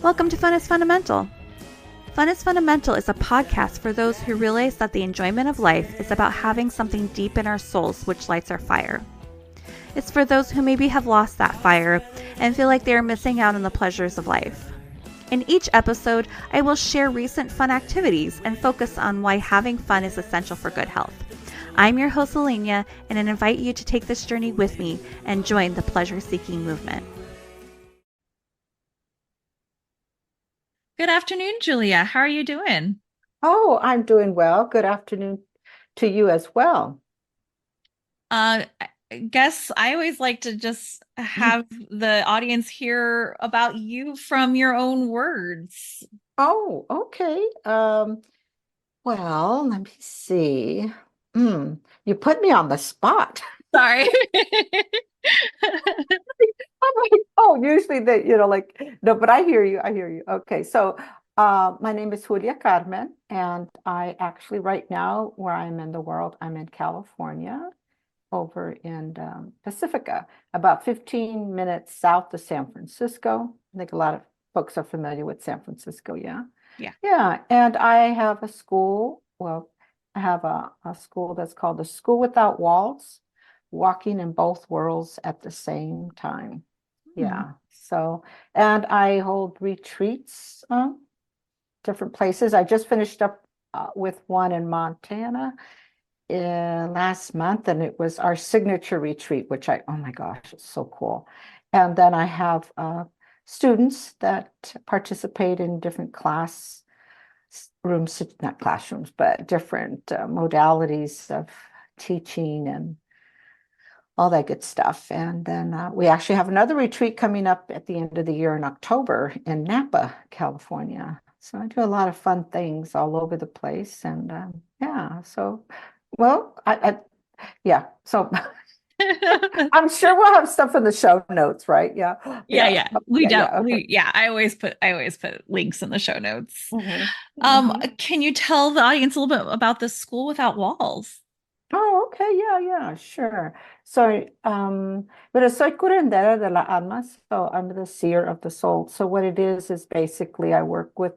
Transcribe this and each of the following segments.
Welcome to Fun is Fundamental. Fun is Fundamental is a podcast for those who realize that the enjoyment of life is about having something deep in our souls which lights our fire. It's for those who maybe have lost that fire and feel like they are missing out on the pleasures of life. In each episode, I will share recent fun activities and focus on why having fun is essential for good health. I'm your host, Alenia, and I invite you to take this journey with me and join the pleasure-seeking movement. Good afternoon, Julia. How are you doing? Oh, I'm doing well. Good afternoon to you as well. I guess I always like to just have the audience hear about you from your own words. Oh, okay. Well, let me see. You put me on the spot. Sorry. I'm like, oh, usually they, like, no, but I hear you. I hear you. Okay. So, my name is Julia Carmen, and I actually right now, where I'm in the world, I'm in California, over in Pacifica, about 15 minutes south of San Francisco. I think a lot of folks are familiar with San Francisco, yeah. Yeah. Yeah, and I have a school, well, I have a school that's called the School Without Walls, walking in both worlds at the same time. Yeah, so, and I hold retreats, different places. I just finished up with one in Montana last month, and it was our signature retreat, which oh my gosh, it's so cool. And then I have students that participate in different class rooms, not classrooms, but different modalities of teaching and all that good stuff. And then we actually have another retreat coming up at the end of the year in October in Napa, California. So I do a lot of fun things all over the place. And yeah, so, well, yeah, so I'm sure we'll have stuff in the show notes, right? Yeah. Yeah. We Yeah, don't. yeah. Okay. I always put links in the show notes. Mhm. Can you tell the audience a little bit about the School Without Walls? Oh, okay, yeah, sure. So, pero soy curandera de la alma, so I'm the seer of the soul. So what it is basically I work with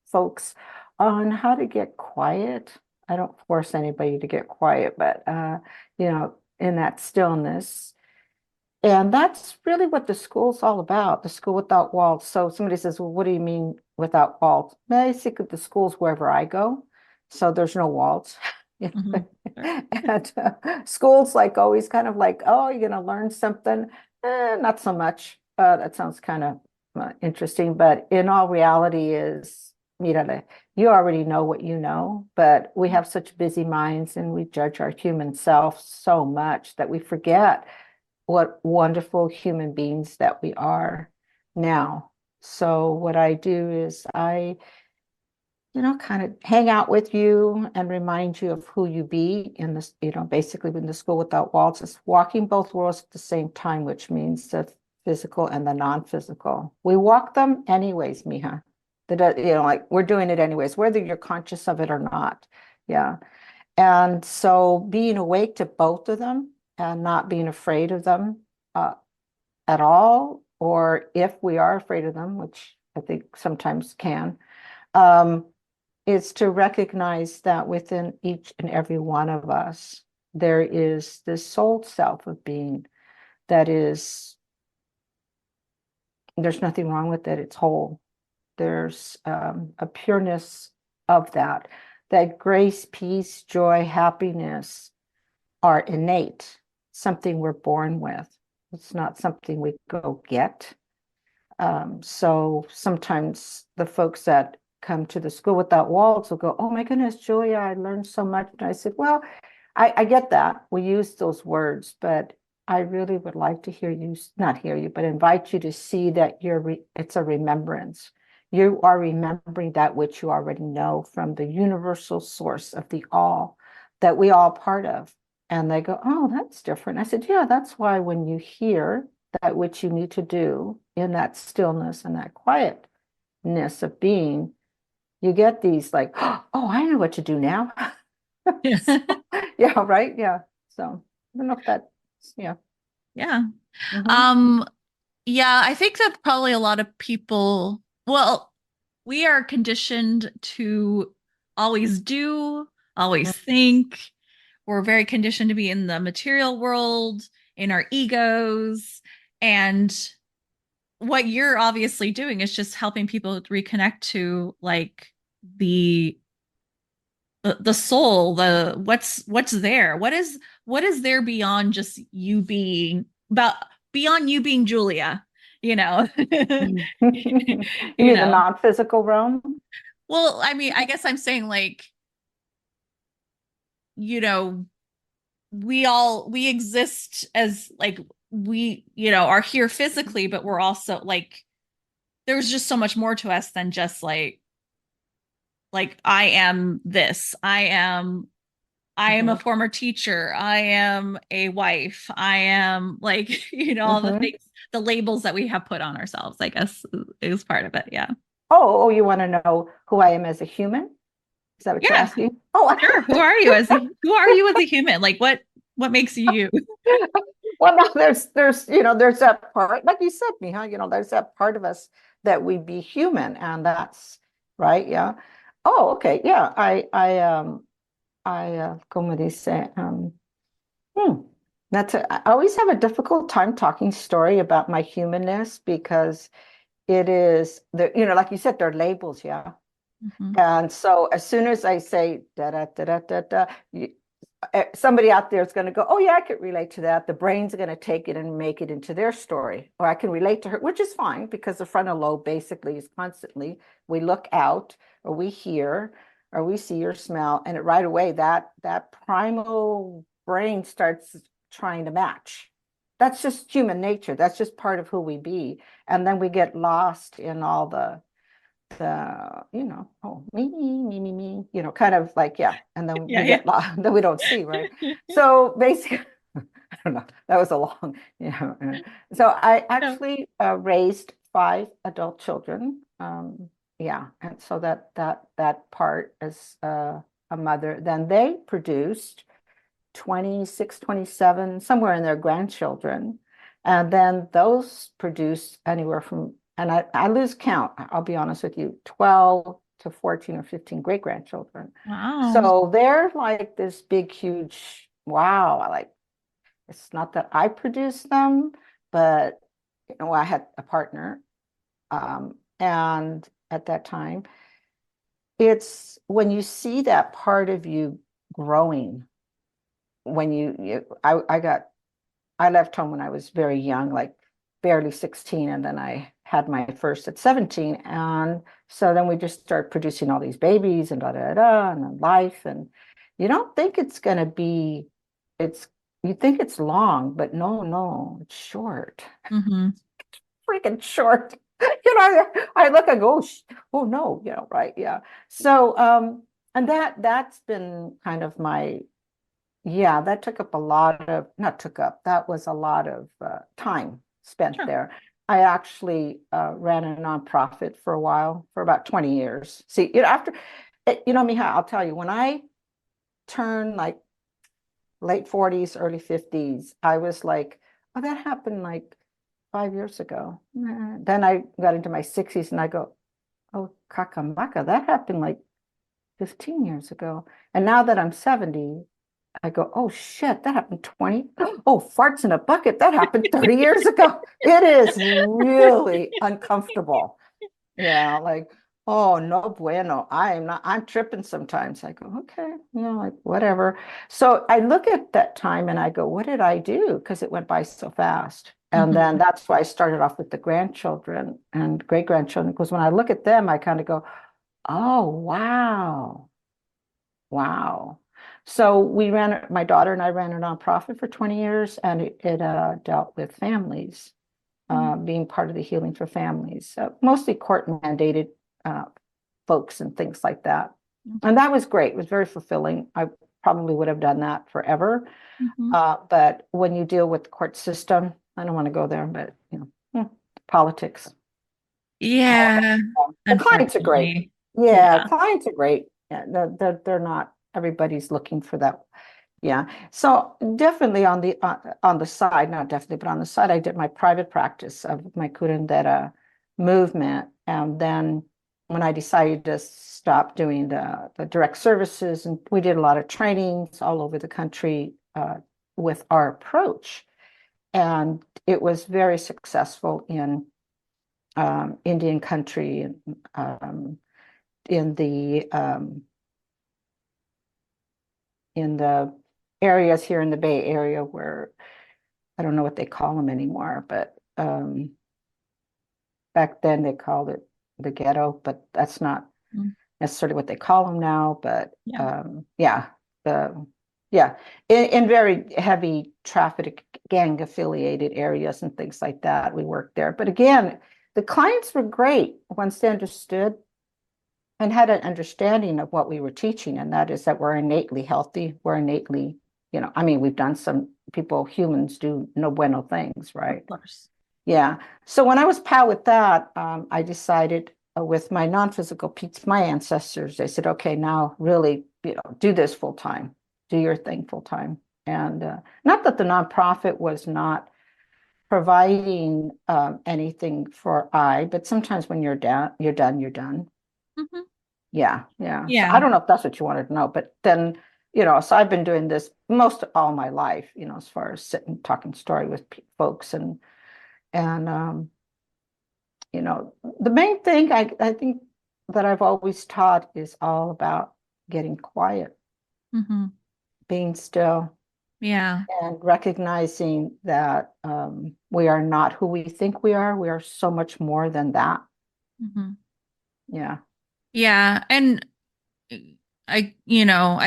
folks on how to get quiet. I don't force anybody to get quiet, but in that stillness. And that's really what the school's all about, the School Without Walls. So somebody says, well, what do you mean without walls? Basically, the school's wherever I go, so there's no walls. And school's like always kind of like, oh, you're going to learn something. Not so much. That sounds kind of interesting, but in all reality is, you already know what you know, but we have such busy minds and we judge our human self so much that we forget what wonderful human beings that we are now. So what I do is I, kind of hang out with you and remind you of who you be in this, basically in the School Without Walls, is walking both worlds at the same time, which means the physical and the non-physical. We walk them anyways, Mija. Like we're doing it anyways, whether you're conscious of it or not. Yeah. And so being awake to both of them and not being afraid of them at all, or if we are afraid of them, which I think sometimes can, um, is to recognize that within each and every one of us, there is this soul self of being that there's nothing wrong with it, it's whole. There's a pureness of that grace, peace, joy, happiness are innate, something we're born with. It's not something we go get. So sometimes the folks that come to the School Without Walls will go, oh my goodness, Julia, I learned so much. And I said, well, I get that. We use those words, but I really would like to hear you, not hear you, but invite you to see that it's a remembrance. You are remembering that which you already know from the universal source of the all that we all part of. And they go, oh, that's different. I said, yeah, that's why when you hear that which you need to do in that stillness and that quietness of being, you get these like, oh, I know what to do now. So, yeah, right. Yeah. So I don't know if that's, yeah. Yeah. Mhm. Um, yeah, I think that probably a lot of people Well, we are conditioned to always do, always think. We're very conditioned to be in the material world, in our egos. And what you're obviously doing is just helping people reconnect to like the the soul, the what's there. What is there beyond just you being about beyond you being Julia, you know. You You mean the know. non-physical realm? Well, I mean, I guess I'm saying like, you know, we exist as like we are here physically, but we're also like there's just so much more to us than just like I am this. I am a Mhm. former teacher. I am a wife. I am like, all the Mhm. things, the labels that we have put on ourselves, I guess is part of it. Yeah. Oh, you want to know who I am as a human? Is that what you're Yeah. asking? Oh, Sure. Who are you as a human? Like what makes you you? well, no, there's that part, like you said, Miha, there's that part of us that we be human, and that's right, yeah. Oh, okay, yeah. Como dice, hmm, I always have a difficult time talking story about my humanness because it is like you said, they're labels, yeah. Mhm. And so as soon as I say da da da da da da, somebody out there is going to go, oh yeah, I could relate to that. The brain's going to take it and make it into their story, or I can relate to her, which is fine because the frontal lobe basically is constantly we look out, or we hear, or we see or smell, and it right away that primal brain starts trying to match. That's just human nature. That's just part of who we be, and then we get lost in all oh, me, kind of like, yeah. And then Yeah, we yeah. get lost, then we don't see, right? So basically, I don't know, that was a long, So I No. actually raised 5 adult children. Yeah. And so that part as a mother, then they produced 26, 27, somewhere in their grandchildren. And then those produce anywhere from, and I lose count, I'll be honest with you, 12 to 14 or 15 great grandchildren. Wow. So they're like this big, huge, wow. It's not that I produced them, but I had a partner. And at that time, it's when you see that part of you growing, when I left home when I was very young, like barely 16, and then I had my first at 17. And so then we just start producing all these babies and da da da, and then life. And you don't think it's going to be, it's, you think it's long, but no, no, it's short, Hmm. freaking short. I look and go, oh no, right. Yeah. So, and that's been kind of my yeah, that took up a lot of, not took up, that was a lot of time spent Sure. there. I actually ran a nonprofit for a while, for about 20 years. See, Miha, I'll tell you, when I turned like late 40s, early 50s, I was like, oh, that happened like 5 years ago. Nah. Then I got into my 60s and I go, oh, kakamaka, that happened like 15 years ago. And now that I'm 70, I go, oh shit, that happened 20. Oh, farts in a bucket, that happened 30 years ago. It is really uncomfortable. Yeah, like, oh, no bueno. I'm tripping sometimes. I go, okay, like whatever. So I look at that time and I go, what did I do? Because it went by so fast. And then Hmm. that's why I started off with the grandchildren and great grandchildren. Because when I look at them, I kind of go, oh, wow. Wow. So my daughter and I ran a nonprofit for 20 years, and it dealt with families, being part of the healing for families, mostly court mandated uh, folks and things like that. And that was great. It was very fulfilling. I probably would have done that forever. Hmm. But when you deal with the court system, I don't want to go there, but politics. Yeah, The clients are great. unfortunately. Yeah, Yeah. clients are great. Yeah, they're not everybody's looking for that. Yeah. So definitely on the side, not definitely, but on the side, I did my private practice of my curandera movement. And then when I decided to stop doing the direct services, and we did a lot of trainings all over the country with our approach. And it was very successful in Indian country, in the areas here in the Bay Area where I don't know what they call them anymore, but back then they called it the ghetto, but that's not necessarily what they call them now. But in very heavy traffic gang affiliated areas and things like that, we worked there. But again, the clients were great once they understood and had an understanding of what we were teaching, and that is that we're innately healthy. We're innately, I mean, we've done humans do no bueno things, right? Of course. Yeah. So when I was pat with that, I decided with my non-physical peaks, my ancestors, they said, okay, now really, do this full time, do your thing full time. And not that the nonprofit was not providing anything for but sometimes when you're done, you're done. Mm-hmm. Yeah. So I don't know if that's what you wanted to know, but then, so I've been doing this most all my life, as far as sitting, talking story with folks and the main thing I think that I've always taught is all about getting quiet, being still. Yeah. And recognizing that we are not who we think we are. We are so much more than that. Yeah. Yeah. And I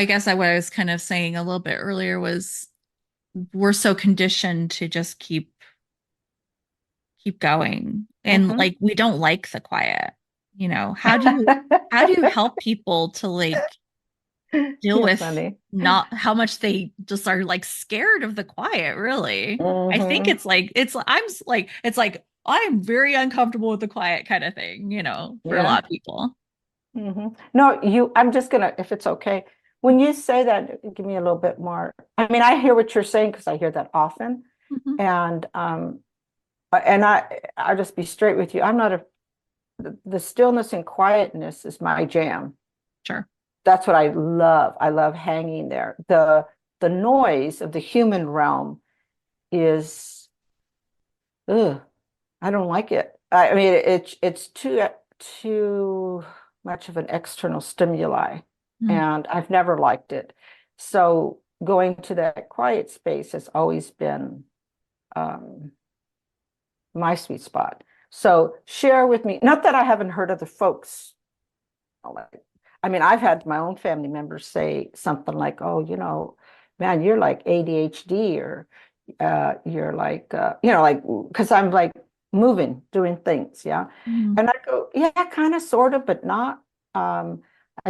guess what I was kind of saying a little bit earlier was we're so conditioned to just keep going. And like, we don't like the quiet, how do you help people to like deal with not how much they just are like scared of the quiet, really? I think it's like I'm very uncomfortable with the quiet kind of thing, for a lot of people. No, I'm just gonna, if it's okay, when you say that, give me a little bit more. I mean, I hear what you're saying because I hear that often. And I'll just be straight with you. I'm not the stillness and quietness is my jam. Sure. That's what I love. I love hanging there. The noise of the human realm is, ugh, I don't like it. I mean, it's too much of an external stimuli, and I've never liked it. So going to that quiet space has always been my sweet spot. So share with me, not that I haven't heard other folks, I mean, I've had my own family members say something like, oh, man, you're like ADHD, or you're like, like, because I'm like moving, doing things. Yeah. And I go, yeah, kind of, sort of, but not. I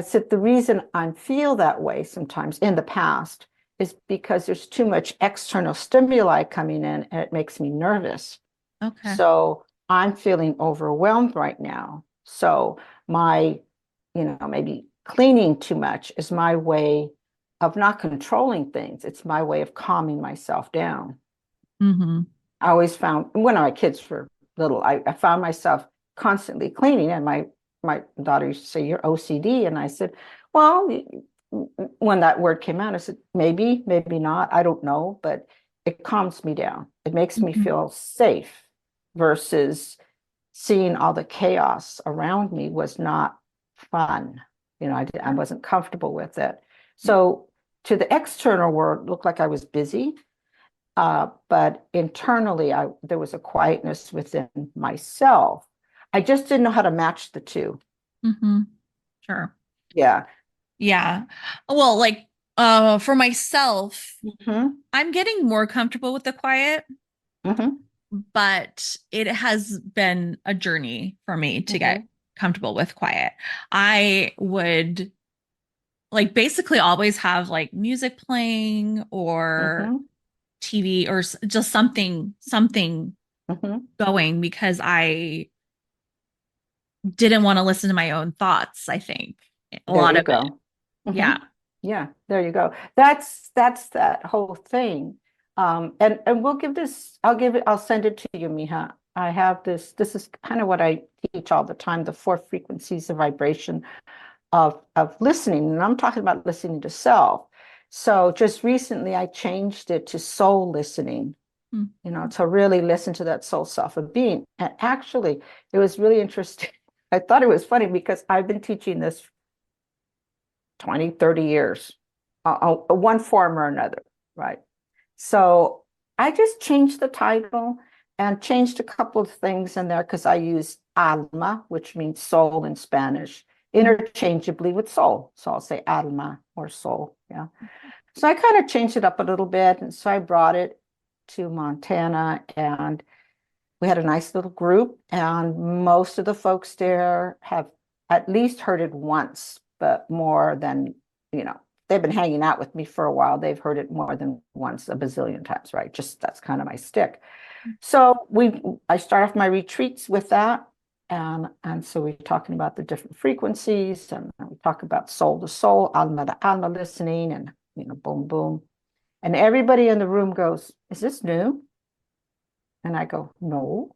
said, the reason I feel that way sometimes in the past is because there's too much external stimuli coming in and it makes me nervous. Okay. So I'm feeling overwhelmed right now. So my, maybe cleaning too much is my way of not controlling things. It's my way of calming myself down. I always found when my kids were little, I found myself constantly cleaning, and my daughter used to say, "You're OCD," and I said, "Well," when that word came out, I said, "Maybe, maybe not. I don't know, but it calms me down. It makes me feel safe." Versus seeing all the chaos around me was not fun. I wasn't comfortable with it. So to the external world, it looked like I was busy. But internally, there was a quietness within myself. I just didn't know how to match the two. Sure. Yeah. Yeah. Well, like, for myself, I'm getting more comfortable with the quiet, but it has been a journey for me to get comfortable with quiet. I would like basically always have like music playing or TV or just something going, because I didn't want to listen to my own thoughts, I think. A lot of it. Yeah. Yeah, there you go. That's that whole thing. And we'll give this, I'll send it to you, Mija. I have this is kind of what I teach all the time, the four frequencies of vibration of listening. And I'm talking about listening to self. So just recently I changed it to soul listening, to really listen to that soul self of being. And actually, it was really interesting. I thought it was funny because I've been teaching this 20, 30 years, one form or another, right? So I just changed the title and changed a couple of things in there because I use alma, which means soul in Spanish, interchangeably with soul. So I'll say alma or soul. Yeah. So I kind of changed it up a little bit. And so I brought it to Montana and we had a nice little group. And most of the folks there have at least heard it once, but more than, they've been hanging out with me for a while. They've heard it more than once, a bazillion times, right? Just that's kind of my stick. So I start off my retreats with that. And so we're talking about the different frequencies and we talk about soul to soul, alma to alma listening and, boom, boom. And everybody in the room goes, is this new? And I go, no.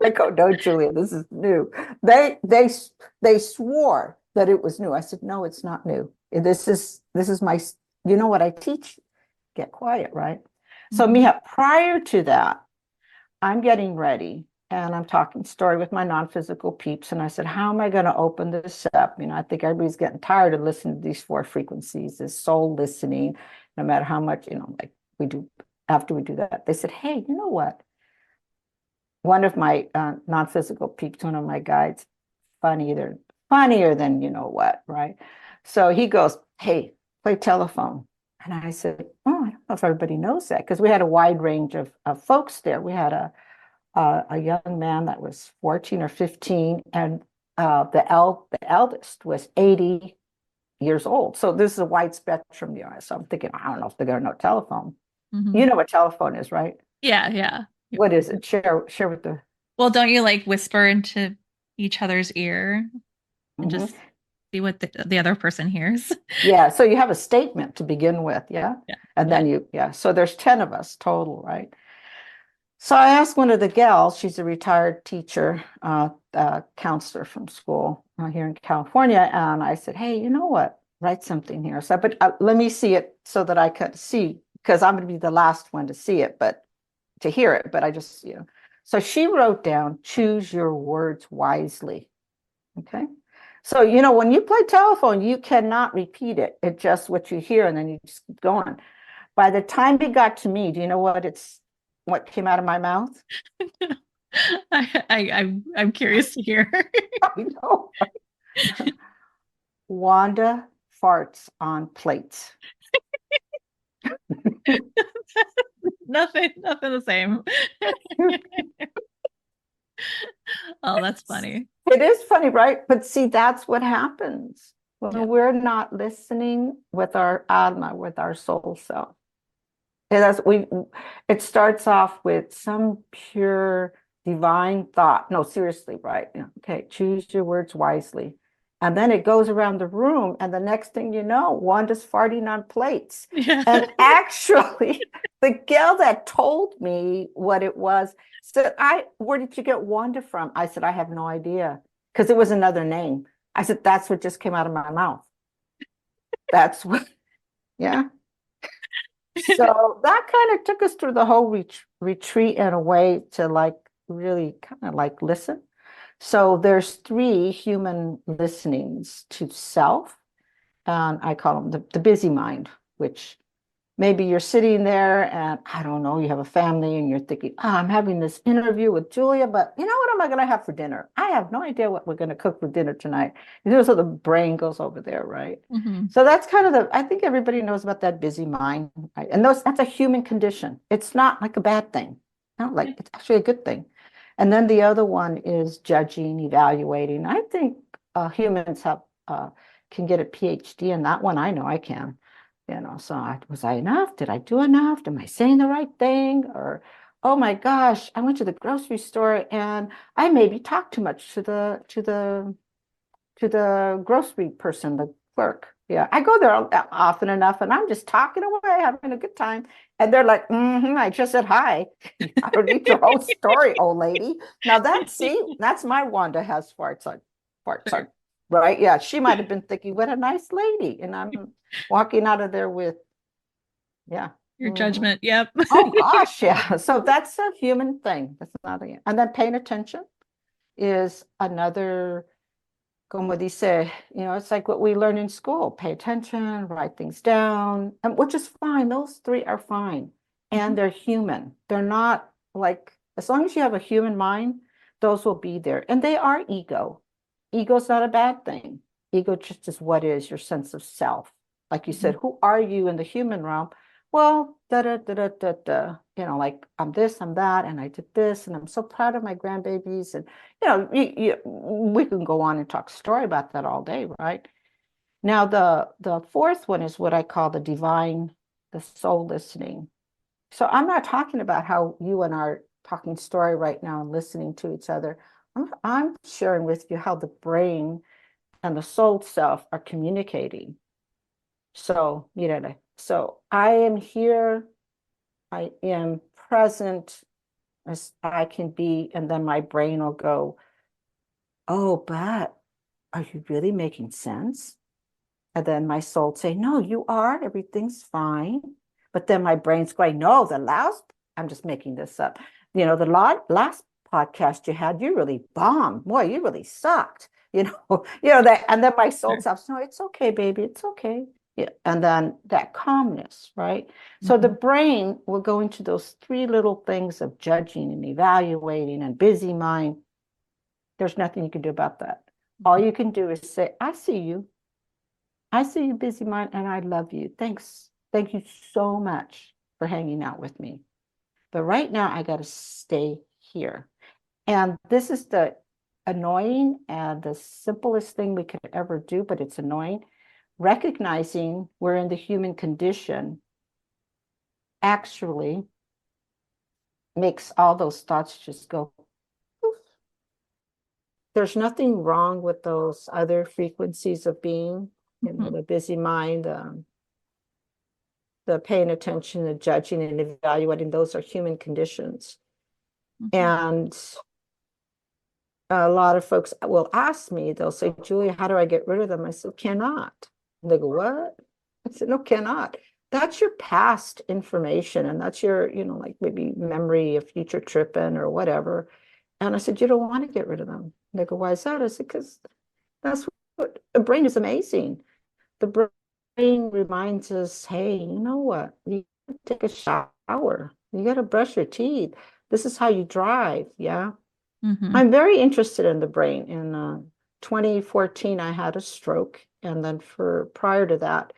I go, no, Julia, this is new. They swore that it was new. I said, no, it's not new. This is my, what I teach. Get quiet, right? So prior to that, I'm getting ready and I'm talking story with my non-physical peeps. And I said, how am I going to open this up? I think everybody's getting tired of listening to these four frequencies, this soul listening, no matter how much, like we do after we do that. They said, hey, you know what? One of my non-physical peeps, one of my guides, funnier than you know what, right? So he goes, hey, play telephone. And I said, oh, I don't know if everybody knows that because we had a wide range of folks there. We had a young man that was 14 or 15, and the eldest was 80 years old. So this is a wide spectrum. So I'm thinking, I don't know if they're going to know telephone. You know what telephone is, right? Yeah. What is it? Share with the. Well, don't you like whisper into each other's ear and just see what the other person hears? Yeah. So you have a statement to begin with. Yeah. And then so there's 10 of us total, right? So I asked one of the gals, she's a retired teacher, counselor from school here in California. And I said, hey, you know what? Write something here. So, but let me see it so that I could see, because I'm going to be the last one to see it, but to hear it. But I just, So she wrote down, choose your words wisely. Okay. So, when you play telephone, you cannot repeat it. It's just what you hear and then you just keep going. By the time it got to me, do you know what came out of my mouth? I'm curious to hear. I know. Wanda farts on plates. Nothing the same. Oh, that's funny. It is funny, right? But see, that's what happens when we're not listening with our alma, with our soul self. It starts off with some pure divine thought. No, seriously, right? Okay, choose your words wisely. And then it goes around the room, and the next thing you know, Wanda's farting on plates. Yeah. And actually, the gal that told me what it was said, where did you get Wanda from? I said, I have no idea, because it was another name. I said, that's what just came out of my mouth. That's what, yeah. So that kind of took us through the whole retreat in a way to really kind of listen. So there's 3 human listenings to self, and I call them the busy mind, which maybe you're sitting there and I don't know, you have a family and you're thinking, I'm having this interview with Julia, but what am I going to have for dinner? I have no idea what we're going to cook for dinner tonight. So the brain goes over there, right? So that's kind of I think everybody knows about that busy mind, right? And that's a human condition. It's not like a bad thing. It's actually a good thing. And then the other one is judging, evaluating. I think humans can get a PhD in that one. I know I can. So was I enough? Did I do enough? Am I saying the right thing? Or, oh my gosh, I went to the grocery store and I maybe talked too much to the grocery person, the clerk. Yeah, I go there often enough and I'm just talking away, having a good time. And they're like, I just said hi. I don't need your whole story, old lady. Now that's my Wanda has farts Sure. on, right? Yeah, she might have been thinking, what a nice lady. And I'm walking out of there with, yeah. Your hmm judgment. Yep. Oh gosh, yeah. So that's a human thing. That's not and then paying attention is another, como dice, it's like what we learn in school. Pay attention, write things down, and which is fine. Those three are fine. And Mhm. they're human. They're not like, as long as you have a human mind, those will be there. And they are ego. Ego's not a bad thing. Ego just is what is your sense of self. Like you said, Mhm. who are you in the human realm? Well, da da da da da da. Like I'm this, I'm that, and I did this, and I'm so proud of my grandbabies. And we can go on and talk story about that all day, right? Now, the fourth one is what I call the divine, the soul listening. So I'm not talking about how you and I are talking story right now and listening to each other. I'm sharing with you how the brain and the soul self are communicating. So, so I am here, I am present as I can be, and then my brain will go, oh, but are you really making sense? And then my soul would say, no, you are, everything's fine. But then my brain's going, no, I'm just making this up. The last podcast you had, you really bombed. Boy, you really sucked. That, and then my soul Sure. says, no, it's okay, baby, it's okay. Yeah. And then that calmness, right? So the Mhm. brain will go into those three little things of judging and evaluating and busy mind. There's nothing you can do about that. All you can do is say, I see you. I see you, busy mind, and I love you. Thanks. Thank you so much for hanging out with me. But right now, I got to stay here. And this is the annoying and the simplest thing we could ever do, but it's annoying. Recognizing we're in the human condition actually makes all those thoughts just go poof. There's nothing wrong with those other frequencies of being, Mhm. the busy mind, the paying attention, the judging and evaluating, those are human conditions. Mhm. And a lot of folks will ask me, they'll say, Julia, how do I get rid of them? I said, cannot. And they go, what? I said, no, cannot. That's your past information. And that's your, like maybe memory of future tripping or whatever. And I said, you don't want to get rid of them. And they go, why is that? I said, because that's what the brain is amazing. The brain reminds us, hey, you know what? You take a shower. You got to brush your teeth. This is how you drive. Yeah. Mhm. I'm very interested in the brain. In 2014, I had a stroke. And then for prior to that,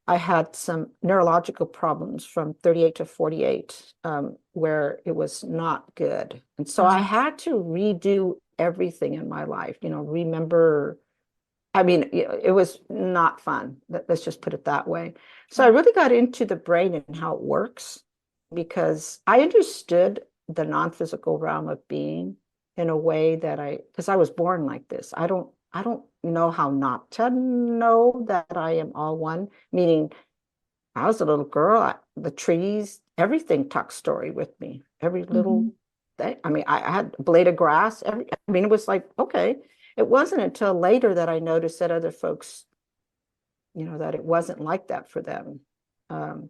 I had some neurological problems from 38 to 48, where it was not good. And so I Oh. had to redo everything in my life, remember. I mean, it was not fun. Let's just put it that way. So I Sure. really got into the brain and how it works because I understood the non-physical realm of being in a way that because I was born like this. I don't know how not to know that I am all one, meaning I was a little girl, the trees, everything talked story with me. Every little Mhm. thing. I mean, I had a blade of grass. I mean, it was like, okay. It wasn't until later that I noticed that other folks, that it wasn't like that for them. Um,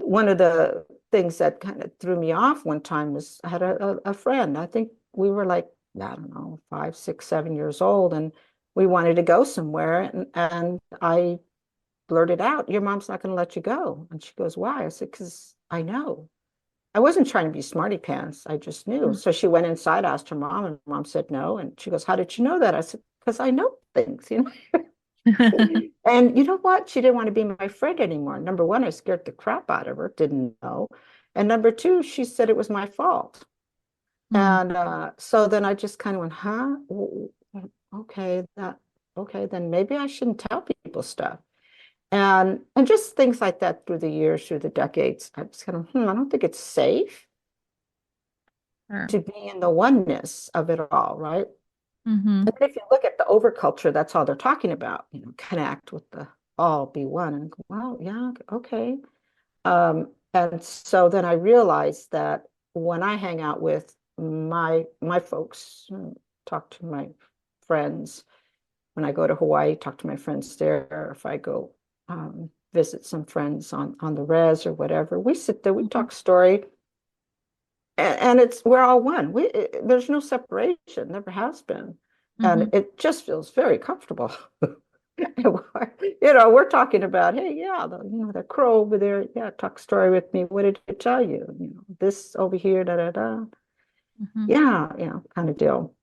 One of the things that kind of threw me off one time was I had a friend. I think we were like, I don't know, 5, 6, 7 years old, and we wanted to go somewhere. And I blurted out, your mom's not going to let you go. And she goes, why? I said, because I know. I wasn't trying to be smarty pants. I just knew. Mm. So she went inside, asked her mom, and mom said no. And she goes, how did you know that? I said, because I know things. And you know what? She didn't want to be my friend anymore. Number one, I scared the crap out of her, didn't know. And number two, she said it was my fault. Mm. And so then I just kind of went, huh? Okay, okay, then maybe I shouldn't tell people stuff. And just things like that through the years, through the decades, I was kind of, I don't think it's safe Sure. to be in the oneness of it all, right? Mm-hmm. And then if you look at the overculture, that's all they're talking about, connect with the all, be one. And go, well, yeah, okay. And so then I realized that when I hang out with my folks, talk to my friends, when I go to Hawaii, talk to my friends there. If I go visit some friends on the res or whatever, we sit there, we Mm-hmm. talk story, and it's we're all one. There's no separation, never has been, and Mm-hmm. it just feels very comfortable. We're talking about, hey, yeah, the crow over there, yeah, talk story with me. What did it tell you? This over here, da da da. Mm-hmm. Yeah, kind of deal.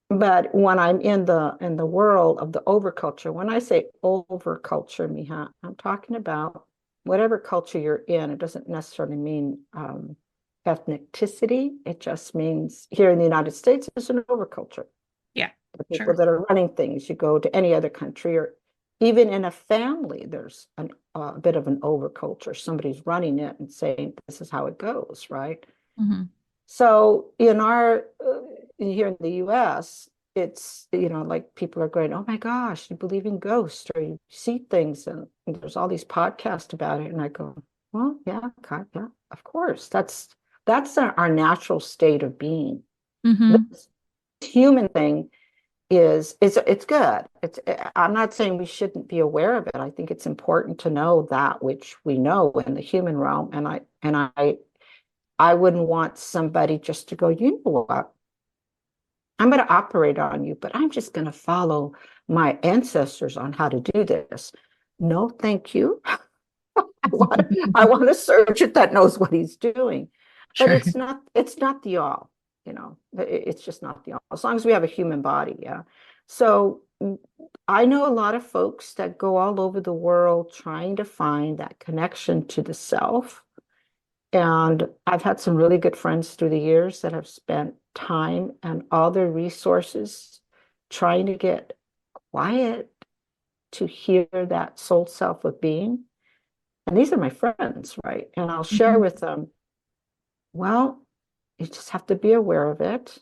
But when I'm in the world of the overculture, when I say overculture, Mija, I'm talking about whatever culture you're in. It doesn't necessarily mean ethnicity. It just means here in the United States, it's an overculture. Yeah, The people sure. that are running things, you go to any other country, or even in a family, there's a bit of an overculture. Somebody's running it and saying, this is how it goes, right? Mm-hmm. So here in the US, it's, like people are going, oh my gosh, you believe in ghosts or you see things, and there's all these podcasts about it. And I go, well, yeah, God, yeah, of course. That's our natural state of being. Mm-hmm. This human thing it's good. I'm not saying we shouldn't be aware of it. I think it's important to know that which we know in the human realm. And I wouldn't want somebody just to go, you know what? I'm going to operate on you, but I'm just going to follow my ancestors on how to do this. No, thank you. I want a surgeon that knows what he's doing. But Sure. it's not the all, it's just not the all. As long as we have a human body, yeah. So I know a lot of folks that go all over the world trying to find that connection to the self. And I've had some really good friends through the years that have spent time and all their resources trying to get quiet to hear that soul self of being. And these are my friends, right? And I'll share Mm-hmm. with them, well, you just have to be aware of it.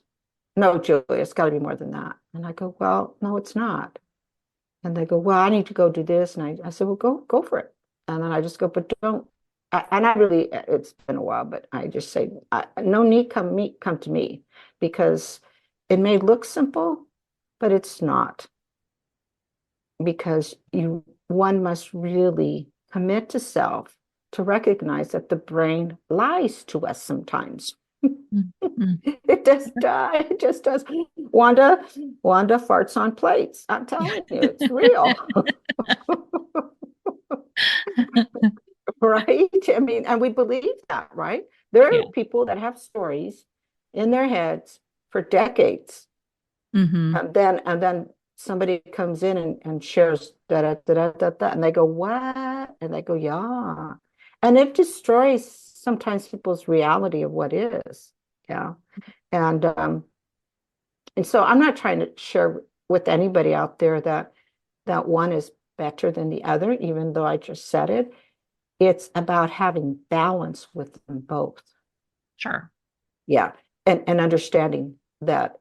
No, Julia, it's got to be more than that. And I go, well, no, it's not. And they go, well, I need to go do this. And I said, well, go for it. And then I just go, but don't. And I really, it's been a while, but I just say, no need come to me, because it may look simple, but it's not, because one must really commit to self to recognize that the brain lies to us sometimes. Mm-hmm. It just does. Wanda farts on plates. I'm telling you, it's real. Right? I mean, and we believe that, right? There are Yeah. people that have stories in their heads for decades, Mm-hmm. and then somebody comes in and shares da da da da da, and they go, what? And they go, yeah. And it destroys sometimes people's reality of what is. Yeah. And so I'm not trying to share with anybody out there that one is better than the other, even though I just said it. It's about having balance with them both. Sure. Yeah. And understanding that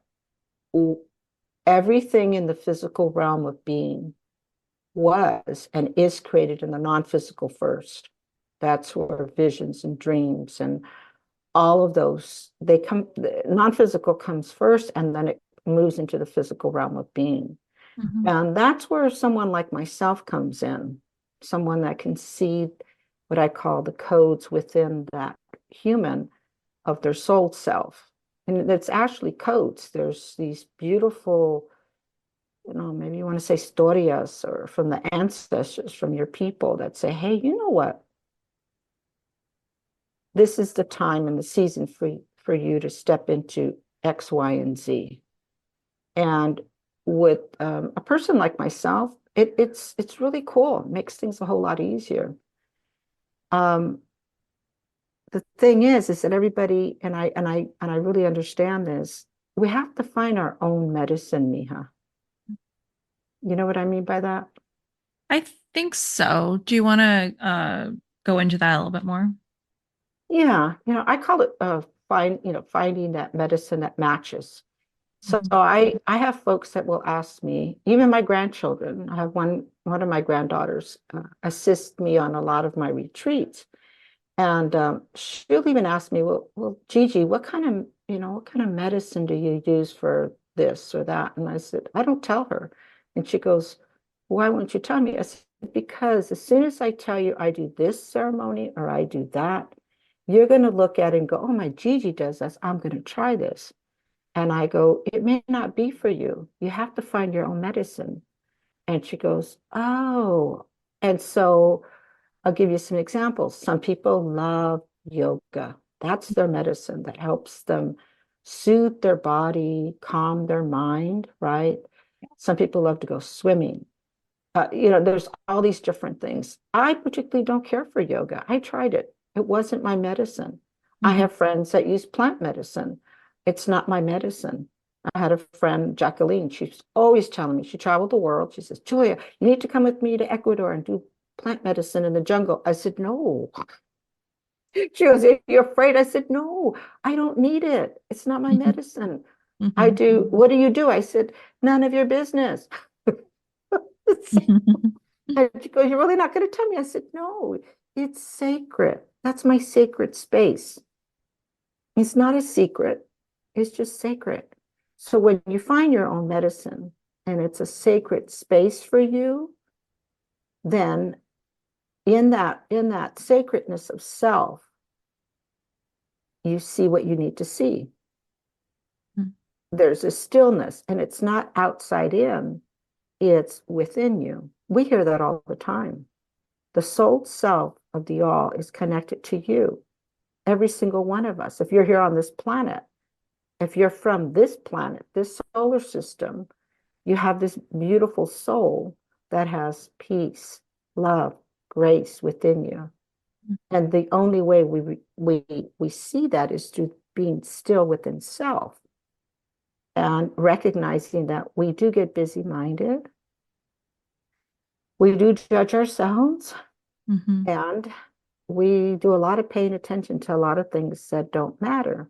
everything in the physical realm of being was and is created in the non-physical first. That's where visions and dreams and all of those, non-physical comes first, and then it moves into the physical realm of being. Mm-hmm. And that's where someone like myself comes in, someone that can see what I call the codes within that human of their soul self. And it's actually codes. There's these beautiful, maybe you want to say historias, or from the ancestors, from your people, that say, hey, you know what? This is the time and the season for you to step into X, Y, and Z. And with a person like myself, it's really cool. It makes things a whole lot easier. Um, the thing is that everybody, and I really understand this. We have to find our own medicine, Mija. You know what I mean by that? I think so. Do you want to go into that a little bit more? Yeah, I call it finding that medicine that matches. So I have folks that will ask me, even my grandchildren. I have one of my granddaughters assist me on a lot of my retreats, and she'll even ask me, well, Gigi, what kind of medicine do you use for this or that? And I said, I don't tell her. And she goes, why won't you tell me? I said, because as soon as I tell you I do this ceremony or I do that, you're going to look at it and go, oh, my Gigi does this. I'm going to try this. And I go, it may not be for you. You have to find your own medicine. And she goes, oh. And so I'll give you some examples. Some people love yoga. That's their medicine that helps them soothe their body, calm their mind, right? Some people love to go swimming. There's all these different things. I particularly don't care for yoga. I tried it. It wasn't my medicine. I have friends that use plant medicine. It's not my medicine. I had a friend, Jacqueline, she's always telling me, she traveled the world. She says, Julia, you need to come with me to Ecuador and do plant medicine in the jungle. I said, no. She goes, you're afraid? I said, no, I don't need it. It's not my medicine. I do. What do you do? I said, none of your business. And she goes, you're really not going to tell me? I said, no, it's sacred. That's my sacred space. It's not a secret. It's just sacred. So when you find your own medicine and it's a sacred space for you, then in that sacredness of self, you see what you need to see. There's a stillness, and it's not outside in, it's within you. We hear that all the time. The soul self of the all is connected to you, every single one of us. If you're here on this planet, if you're from this planet, this solar system, you have this beautiful soul that has peace, love, grace within you. And the only way we see that is through being still within self and recognizing that we do get busy-minded. We do judge ourselves, and we do a lot of paying attention to a lot of things that don't matter.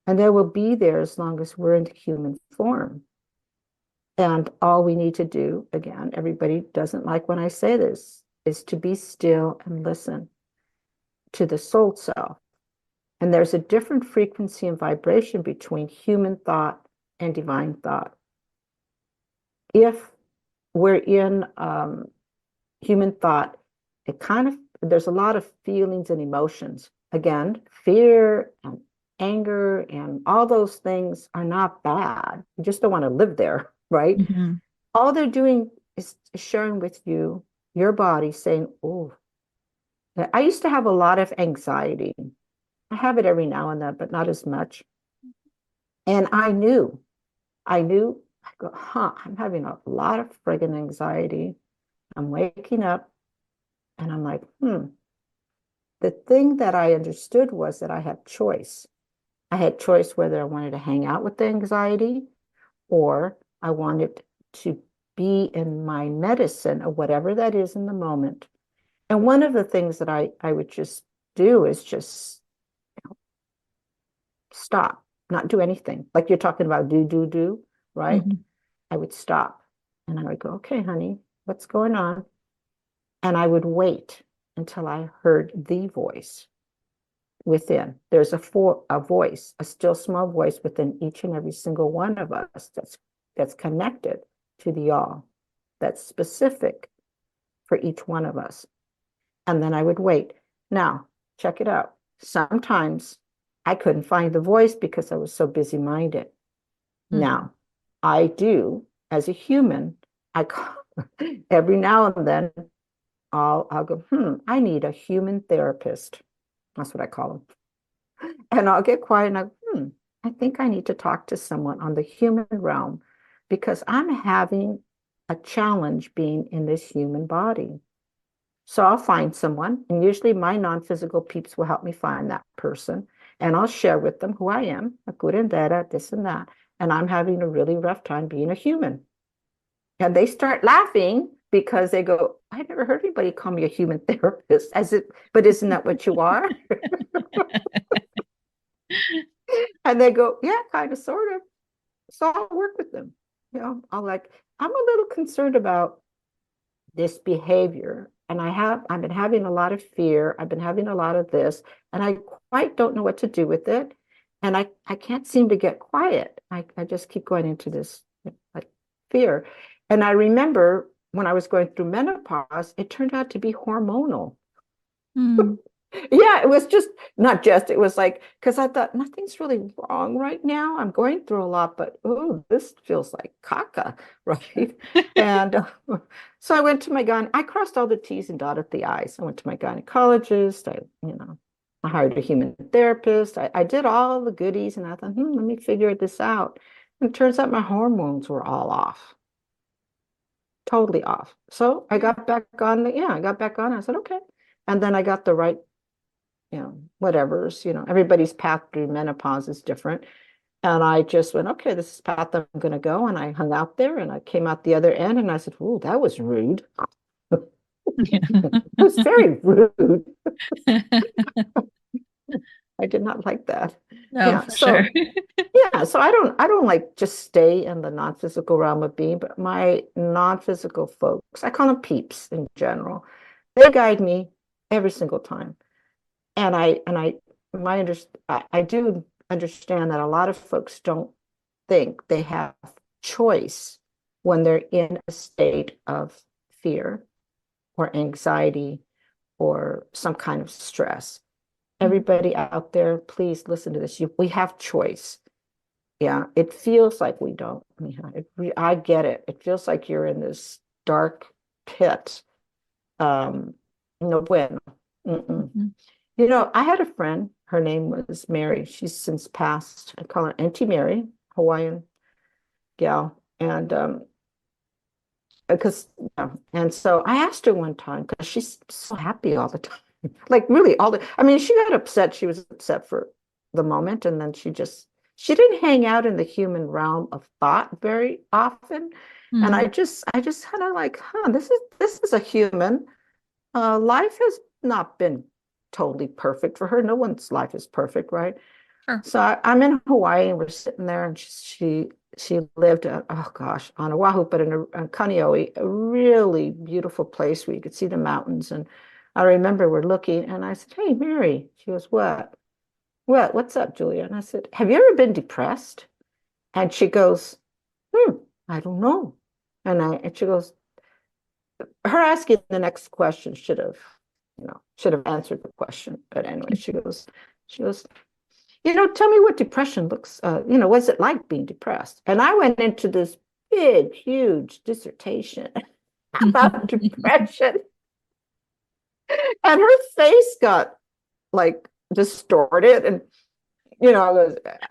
And they will be there as long as we're in human form. And all we need to do, again, everybody doesn't like when I say this, is to be still and listen to the soul self. And there's a different frequency and vibration between human thought and divine thought. If we're in human thought, there's a lot of feelings and emotions. Again, fear and anger and all those things are not bad. You just don't want to live there, right? All they're doing is sharing with you your body saying, oh, I used to have a lot of anxiety. I have it every now and then, but not as much. And I go, I'm having a lot of friggin' anxiety. I'm waking up and I'm like, The thing that I understood was that I had choice. I had choice whether I wanted to hang out with the anxiety or I wanted to be in my medicine or whatever that is in the moment. And one of the things that I would just do is just stop, not do anything. Like you're talking about do, right? I would stop and I would go, okay, honey, what's going on? And I would wait until I heard the voice within. There's a voice, a still small voice within each and every single one of us that's connected to the all, that's specific for each one of us. And then I would wait. Now, check it out. Sometimes I couldn't find the voice because I was so busy-minded. Now, I do, as a human, every now and then, I'll go, I need a human therapist. That's what I call them. And I'll get quiet and I think I need to talk to someone on the human realm because I'm having a challenge being in this human body. So I'll find someone, and usually my non-physical peeps will help me find that person, and I'll share with them who I am, a curandera, this and that, and I'm having a really rough time being a human. And they start laughing because they go, I never heard anybody call me a human therapist, but isn't that what you are? And they go, yeah, kind of, sort of. So I'll work with them. I'm a little concerned about this behavior. And I've been having a lot of fear. I've been having a lot of this, and I quite don't know what to do with it. And I can't seem to get quiet. I just keep going into this like fear. And I remember when I was going through menopause, it turned out to be hormonal. Mm. Yeah, it was just not just, it was like, because I thought nothing's really wrong right now. I'm going through a lot, but oh, this feels like caca, right? And so I went to my I crossed all the T's and dotted the I's. I went to my gynecologist. I hired a human therapist. I did all the goodies, and I thought, let me figure this out. And it turns out my hormones were all off, totally off. So I got back on I got back on. I said, okay. And then I got the right whatever's, everybody's path through menopause is different. And I just went, okay, this is the path I'm going to go. And I hung out there and I came out the other end and I said, oh, that was rude. It was very rude. I did not like that. No, Yeah. for So, sure. so I don't like just stay in the non-physical realm of being, but my non-physical folks, I call them peeps in general. They guide me every single time. And I do understand that a lot of folks don't think they have choice when they're in a state of fear or anxiety or some kind of stress. Everybody out there, please listen to this. We have choice. Yeah, it feels like we don't. I get it. It feels like you're in this dark pit. No bueno. Mm-hmm. I had a friend, her name was Mary. She's since passed. I call her Auntie Mary, Hawaiian gal. And and so I asked her one time because she's so happy all the time. Like really I mean, she got upset. She was upset for the moment, and then she didn't hang out in the human realm of thought very often. And Mm. I just kind of like, this is a human. Life has not been totally perfect for her. No one's life is perfect, right? Sure. So I'm in Hawaii and we're sitting there, and she lived oh gosh, on Oahu, but in Kaneohe, a really beautiful place where you could see the mountains. And I remember we're looking, and I said, "Hey, Mary." She goes, "What? What? What's up, Julia?" And I said, "Have you ever been depressed?" And she goes, I don't know. And she goes, her asking the next question should have answered the question. But anyway, she goes, tell me what depression looks, what's it like being depressed? And I went into this big, huge dissertation about depression. And her face got like distorted. And,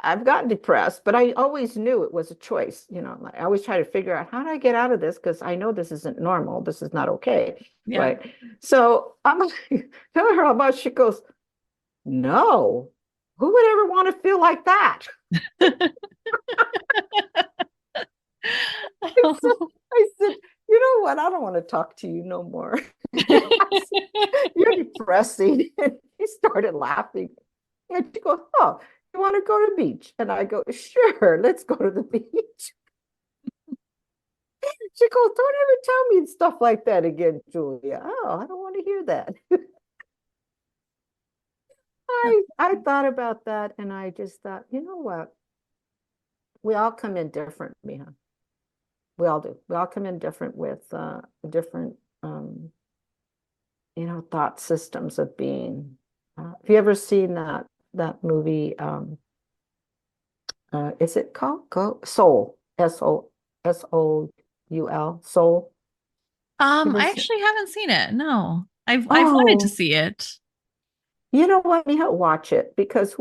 I've gotten depressed, but I always knew it was a choice. Like I always try to figure out how do I get out of this? Because I know this isn't normal. This is not okay. Yeah. Right. So I'm like, telling her about, she goes, no, who would ever want to feel like that? I said, you know what? I don't want to talk to you no more. You're depressing. And he started laughing. And she goes, oh, you want to go to the beach? And I go, sure, let's go to the beach. She goes, don't ever tell me stuff like that again, Julia. Oh, I don't want to hear that. I thought about that, and I just thought, you know what? We all come in different, Miha. We all do. We all come in different with different, thought systems of being. Have you ever seen that movie? Is it called Soul? Soul? Soul? I actually haven't seen it. No. I've wanted to Oh, see it. you know what, Miha? Watch it, because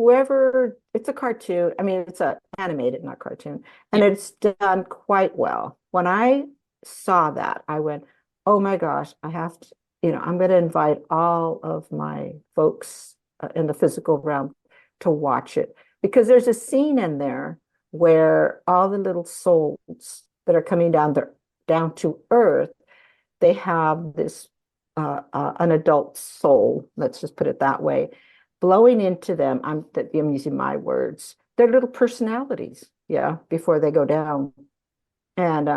it's a cartoon. I mean, it's a animated, not cartoon, and Yeah. it's done quite well. When I saw that, I went, oh my gosh, I have to, I'm going to invite all of my folks in the physical realm to watch it, because there's a scene in there where all the little souls that are coming down to earth, they have this an adult soul, let's just put it that way, blowing into them. I'm using my words. Their little personalities, yeah, before they go down. And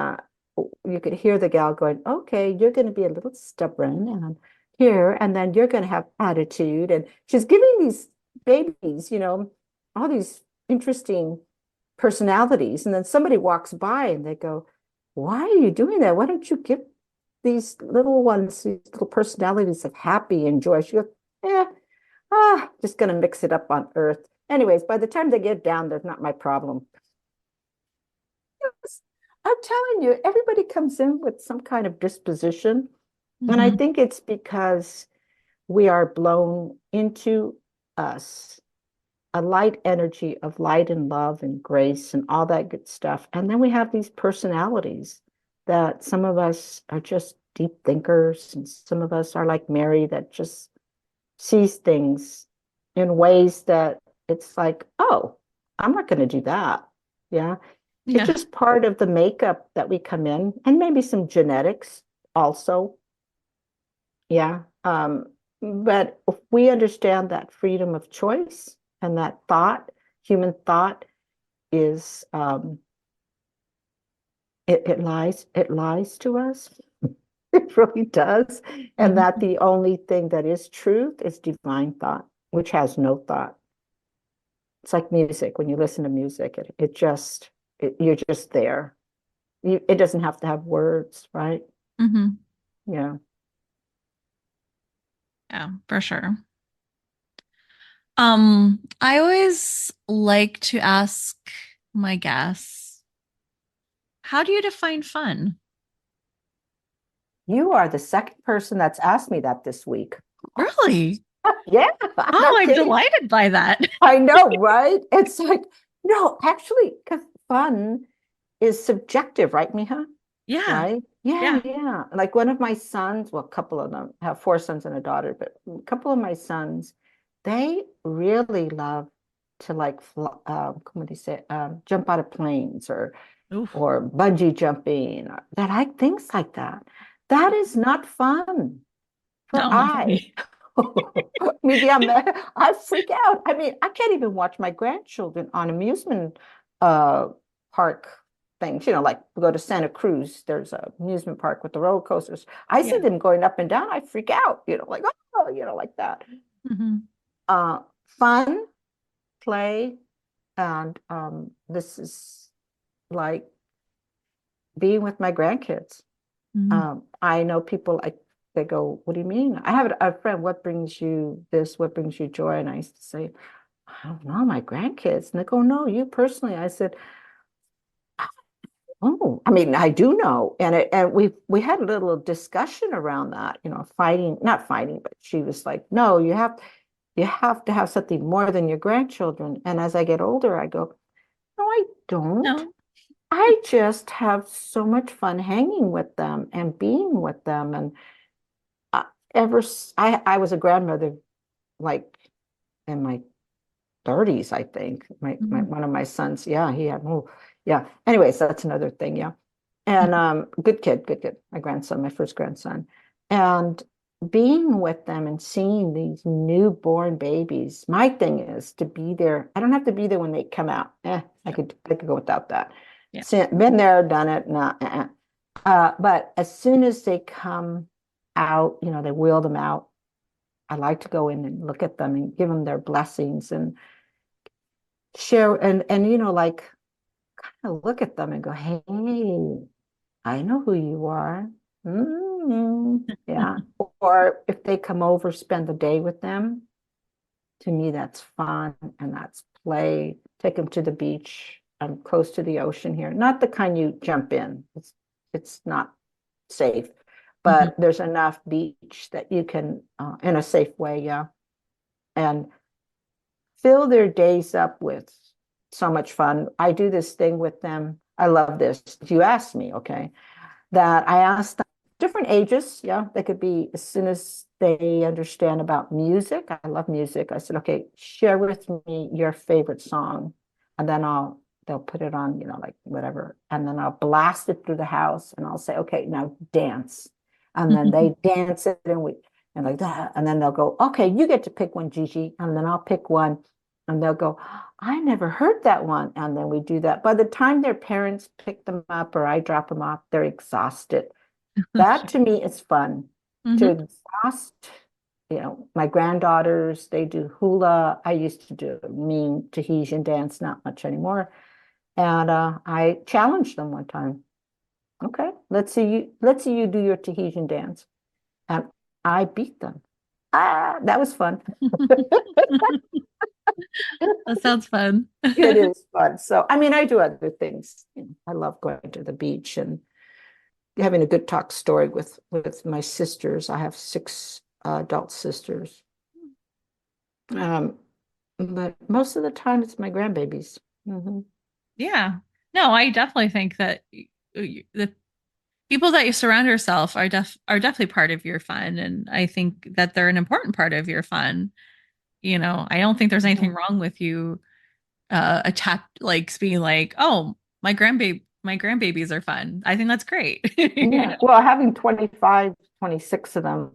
you could hear the gal going, okay, you're going to be a little stubborn and here, and then you're going to have attitude. And she's giving these babies, all these interesting personalities. And then somebody walks by and they go, why are you doing that? Why don't you give these little ones, these little personalities of happy and joy? She goes, yeah, just going to mix it up on earth. Anyways, by the time they get down, there's not my problem. I'm telling you, everybody comes in with some kind of disposition. And I think it's because we are blown into us a light energy of light and love and grace and all that good stuff. And then we have these personalities that some of us are just deep thinkers, and some of us are like Mary that just sees things in ways that it's like, oh, I'm not going to do that. Yeah. It's just part of the makeup that we come in, and maybe some genetics also. Yeah. But if we understand that freedom of choice and that thought, human thought is it lies to us. It really does. And that the only thing that is truth is divine thought, which has no thought. It's like music. When you listen to music, you're just there. It doesn't have to have words, right? Yeah. Yeah, for sure. I always like to ask my guests, how do you define fun? You are the second person that's asked me that this week. Really? Yeah, I'm Oh, not I'm kidding. delighted by that. I know, right? It's like, no, actually, because fun is subjective, right, Miha? Yeah. Right? Yeah, Yeah. yeah. Like one of my sons, well, a couple of them I have four sons and a daughter, but a couple of my sons, they really love to like, what do you say, jump out of planes Oof. or bungee jumping. That like things like that. That is not fun for No, not for I. me. Maybe I freak out. I mean, I can't even watch my grandchildren on amusement park things, like we go to Santa Cruz, there's a amusement park with the roller coasters. I see Yeah. them going up and down, I freak out, like, oh, like that. Fun, play, and this is like being with my grandkids. I know people like they go, what do you mean? I have a friend, what brings you this? What brings you joy? And I used to say, I don't know, my grandkids. And they go, no, you personally. I said, oh, I mean, I do know. And we had a little discussion around that, fighting, not fighting, but she was like, no, you have to have something more than your grandchildren. And as I get older, I go, no, I don't. No. I just have so much fun hanging with them and being with them. And ever I was a grandmother like in my 30s, I think. My one of my sons, yeah, he had yeah. Anyways, that's another thing, yeah. And good kid, my grandson, my first grandson. And being with them and seeing these newborn babies, my thing is to be there. I don't have to be there when they come out. I could go without that. Yeah. Been there, done it, nah, but as soon as they come out, they wheel them out. I like to go in and look at them and give them their blessings and share and like kind of look at them and go, hey, I know who you are. Yeah. Or if they come over, spend the day with them. To me, that's fun and that's play. Take them to the beach. I'm close to the ocean here. Not the kind you jump in. It's not safe, but there's enough beach that you can, in a safe way, yeah, and fill their days up with so much fun. I do this thing with them. I love this. You asked me, okay, that I asked them different ages. Yeah, they could be as soon as they understand about music. I love music. I said, okay, share with me your favorite song, and then they'll put it on, like whatever, and then I'll blast it through the house, and I'll say, okay, now dance, and then they dance it, and like that, and then they'll go, okay, you get to pick one, Gigi, and then I'll pick one. And they'll go, I never heard that one. And then we do that. By the time their parents pick them up or I drop them off, they're exhausted. That to me is fun. To Mm-hmm. exhaust, my granddaughters, they do hula. I used to do a mean Tahitian dance, not much anymore. And I challenged them one time. Okay, let's see you do your Tahitian dance. And I beat them. That was fun. That sounds fun. It is fun. So, I mean, I do other things. I love going to the beach and having a good talk story with my sisters. I have six adult sisters. But most of the time it's my grandbabies. Yeah. No, I definitely think that the people that you surround yourself are definitely part of your fun, and I think that they're an important part of your fun. I don't think there's anything Mhm. wrong with you attached like being like, oh, my grandbabies are fun. I think that's great. Yeah. Well, having 25, 26 of them,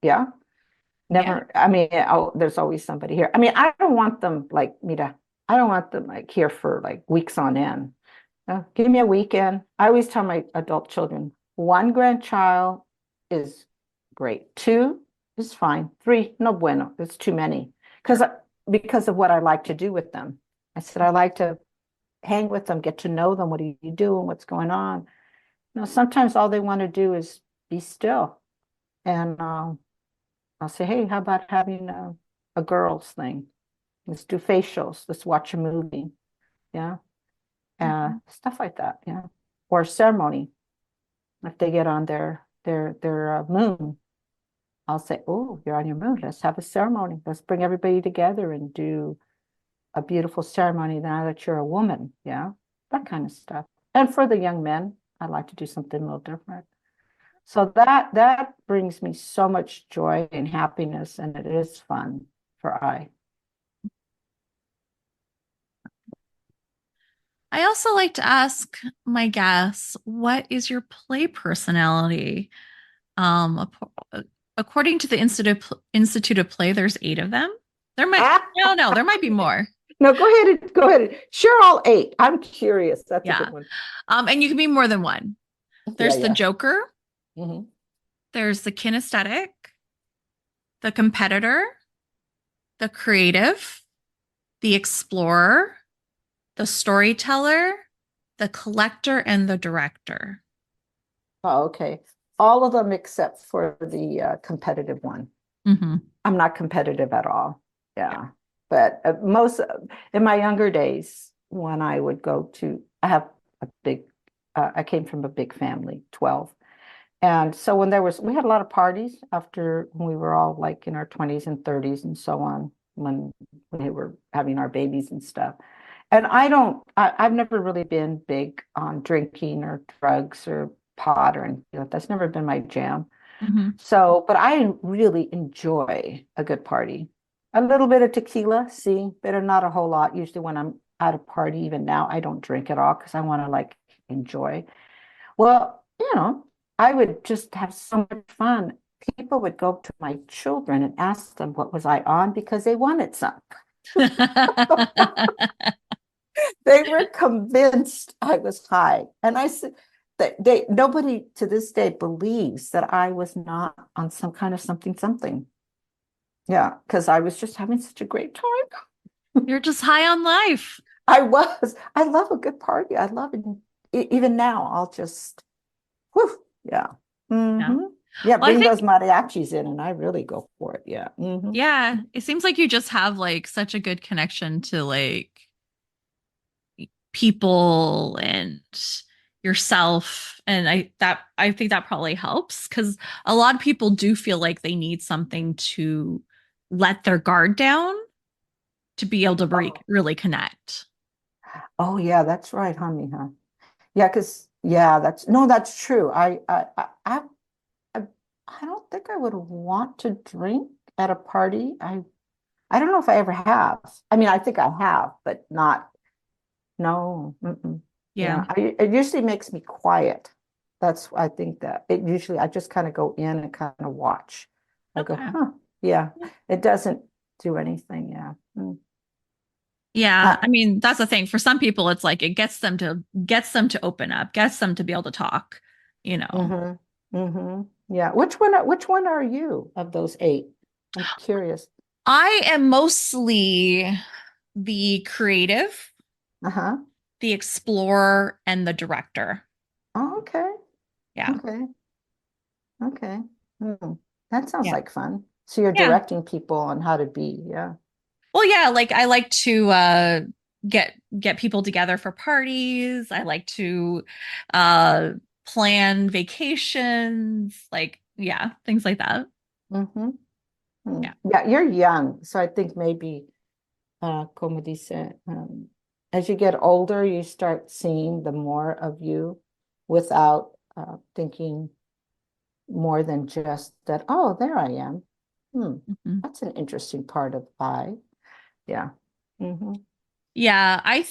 yeah. Yeah. Never, I mean, oh, there's always somebody here. I mean, I don't want them like Mita. I don't want them like here for like weeks on end. Give me a weekend. I always tell my adult children, one grandchild is great. Two is fine. Three, no bueno. It's too many. Because of what I like to do with them. I said I like to hang with them, get to know them. What are you doing? What's going on? Sometimes all they want to do is be still. And I'll say, hey, how about having a girls thing? Let's do facials. Let's watch a movie. Yeah. Mhm. Stuff like that. Yeah. Or ceremony. If they get on their moon, I'll say, oh, you're on your moon. Let's have a ceremony. Let's bring everybody together and do a beautiful ceremony now that you're a woman. Yeah. That kind of stuff. And for the young men, I like to do something a little different. So that brings me so much joy and happiness, and it is fun for I. I also like to ask my guests, what is your play personality? According to the Institute of Play, there's 8 of them. There might, Ah, no, there might be more. no, go ahead. Share all 8. I'm curious. That's a good Yeah. one. And you can be more than one. Yeah, There's the yeah. Joker, Hmm. there's the kinesthetic, the competitor, the creative, the explorer, the storyteller, the collector, and the director. Oh, okay. All of them except for the competitive one. Mm-hmm. I'm not competitive at all. Yeah. But most in my younger days, when I would go to, I came from a big family, 12. And so when we had a lot of parties after when we were all like in our 20s and 30s and so on, when we were having our babies and stuff. And I've never really been big on drinking or drugs or pot or anything. That's never been my jam. Mm-hmm. So, but I really enjoy a good party. A little bit of tequila, see, but not a whole lot. Usually when I'm at a party, even now, I don't drink at all because I want to like enjoy. Well, I would just have so much fun. People would go up to my children and ask them what was I on because they wanted some. They were convinced I was high. And I said that nobody to this day believes that I was not on some kind of something, something. Yeah, because I was just having such a great time. You're just high on life. I was. I love a good party. I love it. Even now, I'll just, whew, yeah. Yeah. Hmm. Yeah, Well, I bring think, those mariachis in and I really go for it. Yeah. Hmm. yeah, it seems like you just have like such a good connection to like people and yourself. And I think that probably helps because a lot of people do feel like they need something to let their guard down to be able to Oh, really connect. oh, yeah, that's right, honey, huh? Yeah, because yeah, that's true. I I don't think I would want to drink at a party. I don't know if I ever have. I mean, I think I have, but not, no. Mm-mm. Yeah. Yeah, it usually makes me quiet. I think that it usually, I just kind of go in and kind of watch. I go, Okay. huh, yeah, it doesn't do anything. Yeah. Yeah, I mean, that's the thing. For some people, it's like it gets them to open up, gets them to be able to talk, you know. Yeah. Which one are you of those eight? I'm curious. I am mostly the creative, Uh-huh. the explorer, and the director. Oh, okay. Yeah. Okay. Okay. Hmm. That sounds Yeah. like fun. So you're Yeah. directing people on how to be. Yeah. Well, yeah, like I like to get people together for parties. I like to uh plan vacations, like yeah, things like that. Mm-hmm. Yeah. Yeah, you're young, so I think maybe como dice, as you get older, you start seeing the more of you without thinking more than just that, oh, there I am. Hmm. Mhm. That's an interesting part of I. Yeah. Hmm. Yeah, I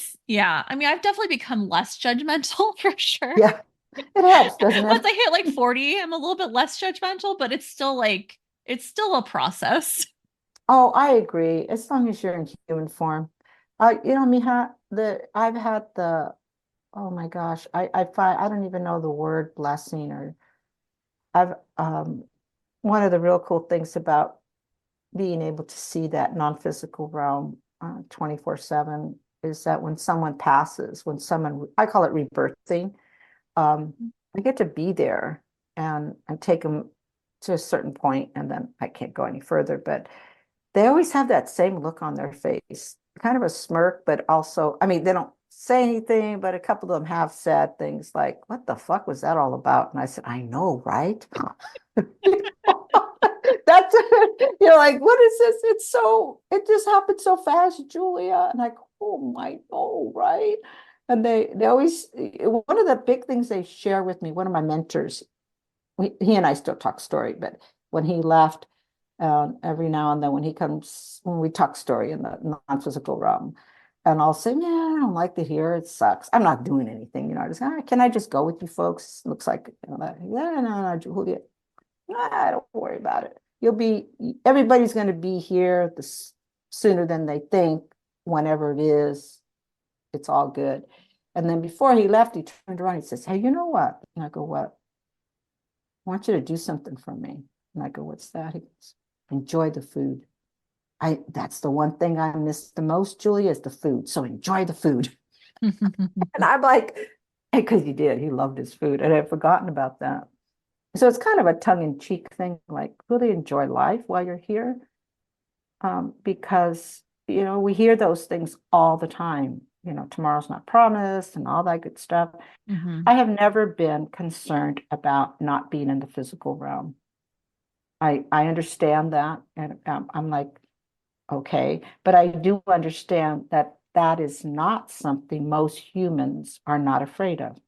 mean, I've definitely become less judgmental for sure. Yeah, it helps, doesn't Once it? I hit like 40, I'm a little bit less judgmental, but it's still a process. Oh, I agree. As long as you're in human form. Mija, I've had the oh my gosh, I find I don't even know the word blessing or I've one of the real cool things about being able to see that non-physical realm 24/7 is that when someone passes, when someone I call it rebirthing, um, I get to be there and take them to a certain point, and then I can't go any further, but they always have that same look on their face, kind of a smirk, but also, I mean, they don't say anything, but a couple of them have said things like, "What the fuck was that all about?" And I said, "I know, right?" That's like, what is this? It just happened so fast, Julia. And I go, oh my, oh, right. And they always, one of the big things they share with me, one of my mentors, he and I still talk story, but when he left, every now and then when he comes, when we talk story in the non-physical realm, and I'll say, man, I don't like to hear it sucks. I'm not doing anything, I just, can I just go with you folks? Looks like, yeah, no, Julia, don't worry about it. Everybody's going to be here sooner than they think, whenever it is, it's all good. And then before he left, he turned around, he says, hey, you know what? And I go, what? I want you to do something for me. And I go, what's that? He goes, enjoy the food. That's the one thing I miss the most, Julia, is the food. So enjoy the food. And I'm like, because he did, he loved his food. And I'd forgotten about that. So it's kind of a tongue-in-cheek thing, like really enjoy life while you're here. Because, we hear those things all the time, tomorrow's not promised and all that good stuff. Mhm. I have never been concerned about not being in the physical realm. I understand that, and I'm like, okay, but I do understand that that is not something most humans are not afraid of.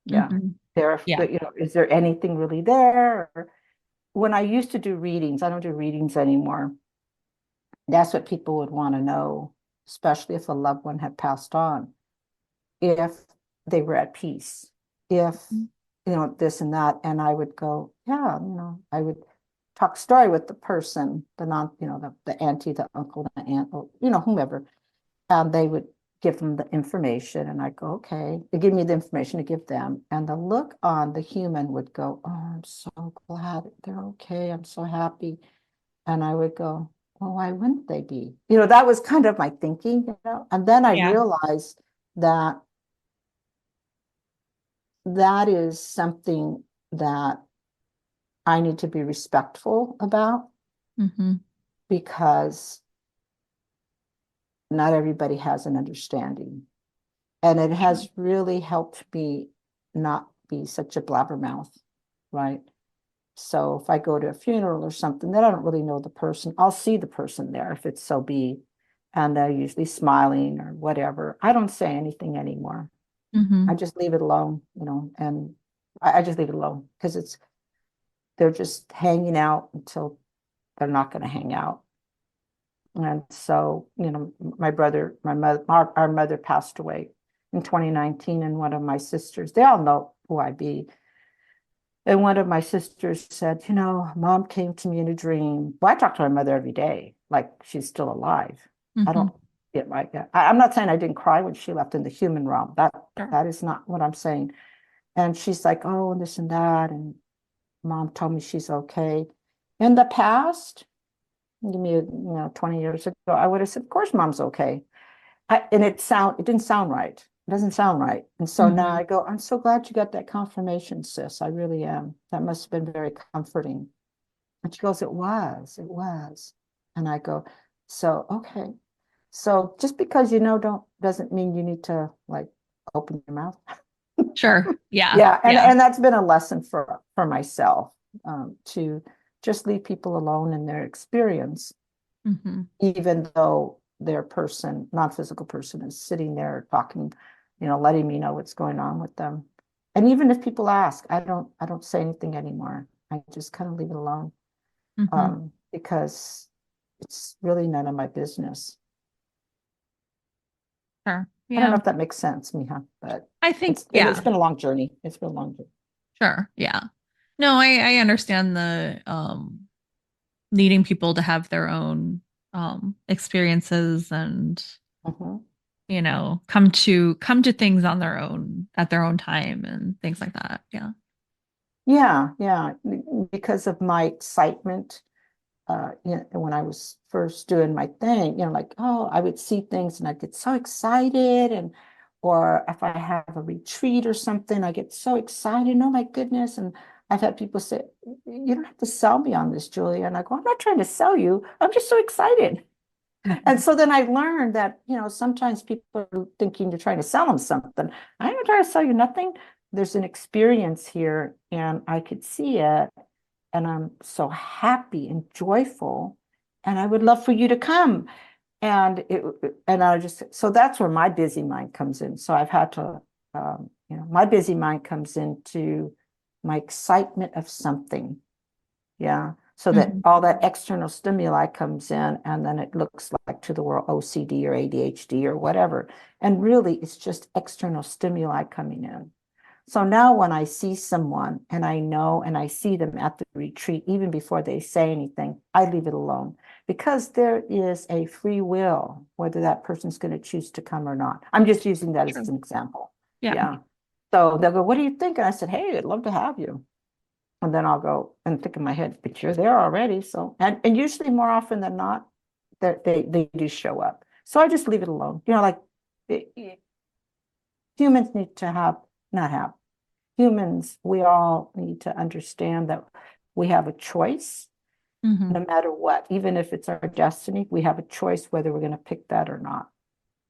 Yeah. Mhm. They're, Yeah. is there anything really there? When I used to do readings, I don't do readings anymore. That's what people would want to know, especially if a loved one had passed on, if they were at peace, if, this and that. And I would go, yeah, I would talk story with the person, the non, the auntie, the uncle, the aunt, or, whomever. And they would give them the information. And I go, okay, they give me the information to give them. And the look on the human would go, oh, I'm so glad they're okay. I'm so happy. And I would go, well, why wouldn't they be? That was kind of my thinking. And then I Yeah. realized that that is something that I need to be respectful about Mhm. because not everybody has an understanding. And it Sure. has really helped me not be such a blabbermouth, right? So if I go to a funeral or something that I don't really know the person, I'll see the person there if it's so be, and they're usually smiling or whatever. I don't say anything anymore. I Mhm. just leave it alone, and I just leave it alone because they're just hanging out until they're not going to hang out. And so, my brother, my mother, our mother passed away in 2019, and one of my sisters, they all know who I be. And one of my sisters said, mom came to me in a dream. Well, I talk to my mother every day, like she's still alive. I Mm-hmm. don't get like that. I'm not saying I didn't cry when she left in the human realm. That Sure. that is not what I'm saying. And she's like, oh, and this and that. And mom told me she's okay. In the past, give me, 20 years ago, I would have said, of course, mom's okay. And it didn't sound right. It doesn't sound right. And so now Mm-hmm. I go, I'm so glad you got that confirmation, sis. I really am. That must have been very comforting. And she goes, it was. And I go, so, okay. So just because don't doesn't mean you need to like open your mouth. Sure. Yeah. Yeah, and Yeah. and that's been a lesson for myself, to just leave people alone in their experience, Mm-hmm. even though their non-physical person is sitting there talking, letting me know what's going on with them. And even if people ask, I don't say anything anymore. I just kind of leave it alone, Mm-hmm. because it's really none of my business. Sure. I don't Yeah. know if that makes sense, Miha, but I think, it's yeah. been a long journey. It's been a long journey. Sure. Yeah. No, I understand the needing people to have their own experiences and Mhm. come to things on their own at their own time and things like that. Yeah. Yeah, yeah, because of my excitement, when I was first doing my thing, like, oh, I would see things and I'd get so excited, or if I have a retreat or something, I get so excited. Oh my goodness. And I've had people say, you don't have to sell me on this, Julia. And I go, I'm not trying to sell you. I'm just so excited. And Mhm. so then I learned that, sometimes people are thinking you're trying to sell them something. I'm not trying to sell you nothing. There's an experience here and I could see it. And I'm so happy and joyful. And I would love for you to come. And I just, so that's where my busy mind comes in. So I've had to, my busy mind comes into my excitement of something. Yeah. So that Mhm. all that external stimuli comes in, and then it looks like to the world OCD or ADHD or whatever. And really, it's just external stimuli coming in. So now when I see someone and I know and I see them at the retreat, even before they say anything, I leave it alone because there is a free will, whether that person's going to choose to come or not. I'm just using that as True. an example. Yeah. Yeah. So they'll go, what do you think? And I said, hey, I'd love to have you. And then I'll go and think in my head, but you're there already. So, and usually more often than not, that they do show up. So I just leave it alone. Like humans need to not have, humans, we all need to understand that we have a choice Hmm. no matter what, even if it's our destiny, we have a choice whether we're going to pick that or not.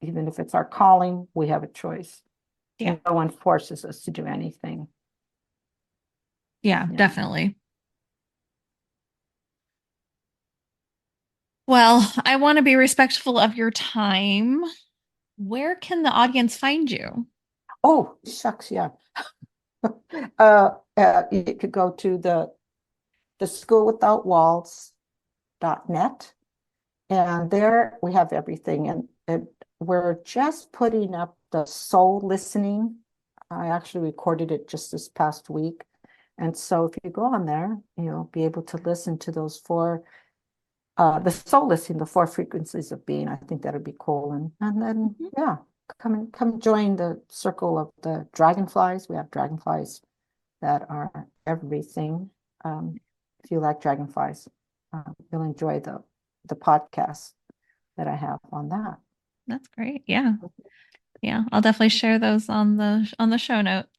Even if it's our calling, we have a choice. Yeah. And no one forces us to do anything. Yeah, Yeah. definitely. Well, I want to be respectful of your time. Where can the audience find you? Oh, shucks, yeah. You could go to the schoolwithoutwalls.net, and there we have everything. And we're just putting up the soul listening. I actually recorded it just this past week. And so if you go on there, you'll be able to listen to those the soul listening, the four frequencies of being. I think that'd be cool. And then, Mhm. yeah, come join the circle of the dragonflies. We have dragonflies that are everything. If you like dragonflies, you'll enjoy the podcast that I have on that. That's great. Yeah. Yeah. I'll definitely share those on the show notes.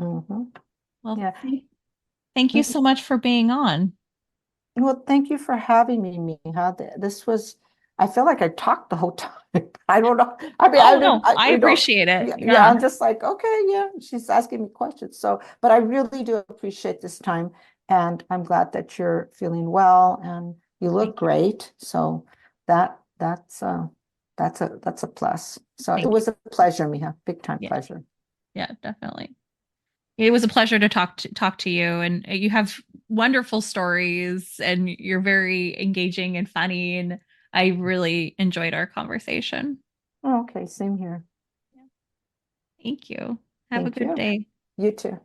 Mhm. Well, Yeah. thank you so much for being on. Well, thank you for having me, Miha. This was, I feel like I talked the whole time. I don't know. I mean, Oh no, I we don't, appreciate it. yeah, Yeah. I'm just like, okay, yeah, she's asking me questions. So, but I really do appreciate this time. And I'm glad that you're feeling well and you look Thank you. great. So that's a plus. So it Thank you. was a pleasure, Miha. Big time Yeah. pleasure. Yeah, definitely. It was a pleasure to talk to you, and you have wonderful stories, and you're very engaging and funny, and I really enjoyed our conversation. Okay, same here. Thank you. Have a Thank good you. day. You too.